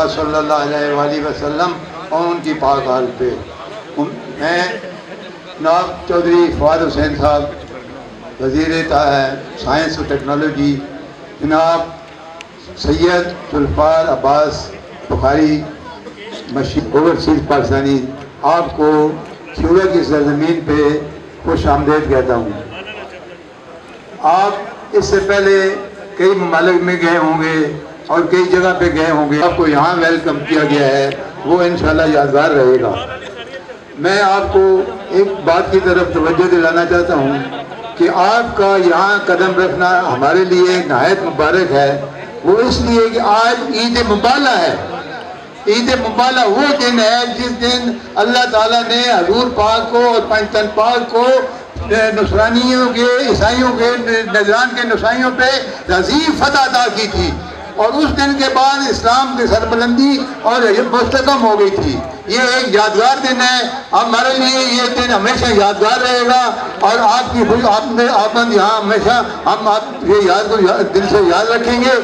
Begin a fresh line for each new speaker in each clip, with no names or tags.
مصطفیٰ صلی اللہ علیہ وآلہ وسلم اور ان کی پاک آل پہ۔ میں جناب چودھری فواد حسین صاحب وزیر سائنس و ٹیکنالوجی، جناب سید ذوالفقار عباس بخاری اوورسیز پاکستانی، آپ کو سیورا کی سرزمین پہ خوش آمدید کہتا ہوں۔ آپ اس سے پہلے کئی ممالک میں گئے ہوں گے اور کئی جگہ پہ گئے ہوں گے، آپ کو یہاں ویلکم کیا گیا ہے، وہ انشاءاللہ یادگار رہے گا۔ میں آپ کو ایک بات کی طرف توجہ دلانا چاہتا ہوں کہ آپ کا یہاں قدم رکھنا ہمارے لیے نہایت مبارک ہے، وہ اس لیے کہ آج عید مبالہ ہے۔ عید مبالہ وہ دن ہے جس دن اللہ تعالیٰ نے حضور پاک کو اور پنج تن پاک کو نصرانیوں کے، عیسائیوں کے، نجران کے نصرانیوں پہ عظیم فتح عطا کی تھی، اور اس دن کے بعد اسلام کی سربلندی اور مستحکم ہو گئی تھی۔ یہ ایک یادگار دن ہے، ہمارے لیے یہ دن ہمیشہ یادگار رہے گا، اور آپ کی آپ یہاں ہمیشہ ہم آپ یہ یاد کو دل سے یاد رکھیں گے،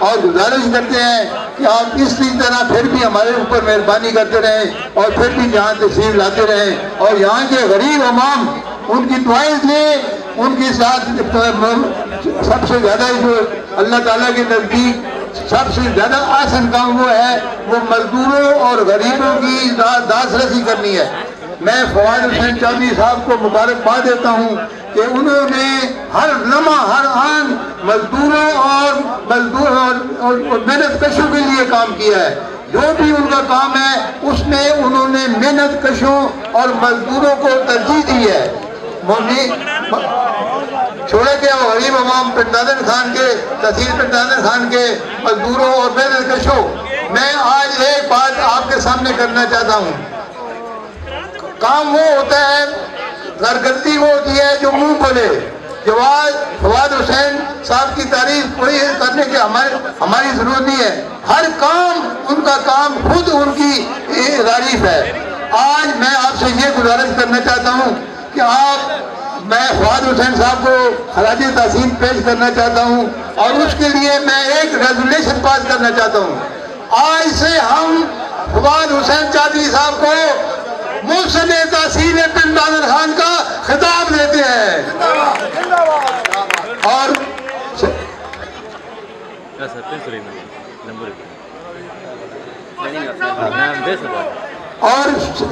اور گزارش کرتے ہیں کہ آپ اسی طرح پھر بھی ہمارے اوپر مہربانی کرتے رہیں، اور پھر بھی یہاں تشریف لاتے رہیں، اور یہاں کے غریب عوام ان کی دعائیں دیں، ان کے ساتھ سب سے زیادہ جو اللہ تعالیٰ کے نزدیک سب سے زیادہ آسان کام وہ ہے، وہ مزدوروں اور غریبوں کی داس رسی کرنی ہے۔ میں فواد حسین چودھری صاحب کو مبارکباد دیتا ہوں کہ انہوں نے ہر لمحہ ہر آن مزدوروں اور محنت کشوں کے لیے کام کیا ہے۔ جو بھی ان کا کام ہے اس میں انہوں نے محنت کشوں اور مزدوروں کو ترجیح دی ہے۔ چھوڑے کے غریب عوام پنڈادن خان کے، تحصیل پنڈادن خان کے مزدوروں اور محنت کشوں، میں آج ایک بات آپ کے سامنے کرنا چاہتا ہوں۔ کام وہ ہوتا ہے، کارکردگی وہ ہوتی ہے جو منہ کھولے۔ فواد حسین صاحب کی تعریف کوئی کرنے کے ہماری ضرورت نہیں ہے، ہر کام ان کا کام خود ان کی تعریف ہے۔ آج میں آپ سے یہ گزارش کرنا چاہتا ہوں کہ میں فواد حسین صاحب کو خراج تحسین پیش کرنا چاہتا ہوں، اور اس کے لیے میں ایک ریزولوشن پاس کرنا چاہتا ہوں۔ آج سے ہم فواد حسین چودھری صاحب کو محسن تحصیل پنڈادن خان کا خطاب دیتے ہیں، اور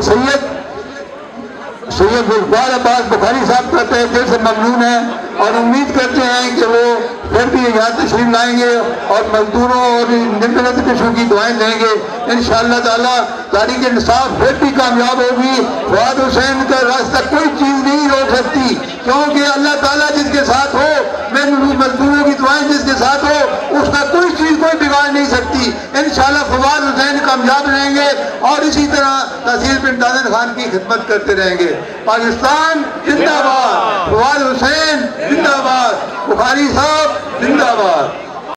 سید ذوالفقار عباس بخاری صاحب کا تہ دل سے ممنون ہے، اور امید کرتے ہیں کہ وہ پھر بھی یہاں تشریف لائیں گے اور مزدوروں اور محنت کشوں کی دعائیں دیں گے۔ انشاءاللہ تعالیٰ تحریک انصاف پھر بھی کامیاب ہوگی۔ فواد حسین کا راستہ کوئی چیز نہیں روک سکتی، کیونکہ اللہ تعالیٰ جس کے ساتھ ہو، مزدوروں کی دعائیں جس کے ساتھ ہو، اس کا کوئی چیز کوئی بگاڑ نہیں سکتی۔ انشاءاللہ فواد حسین کامیاب رہیں گے، اور اسی طرح تحصیل پنڈادن خان کی خدمت کرتے رہیں گے۔ پاکستان زندہ باد، فواد حسین زندہ باد، بخاری صاحب زندہ باد۔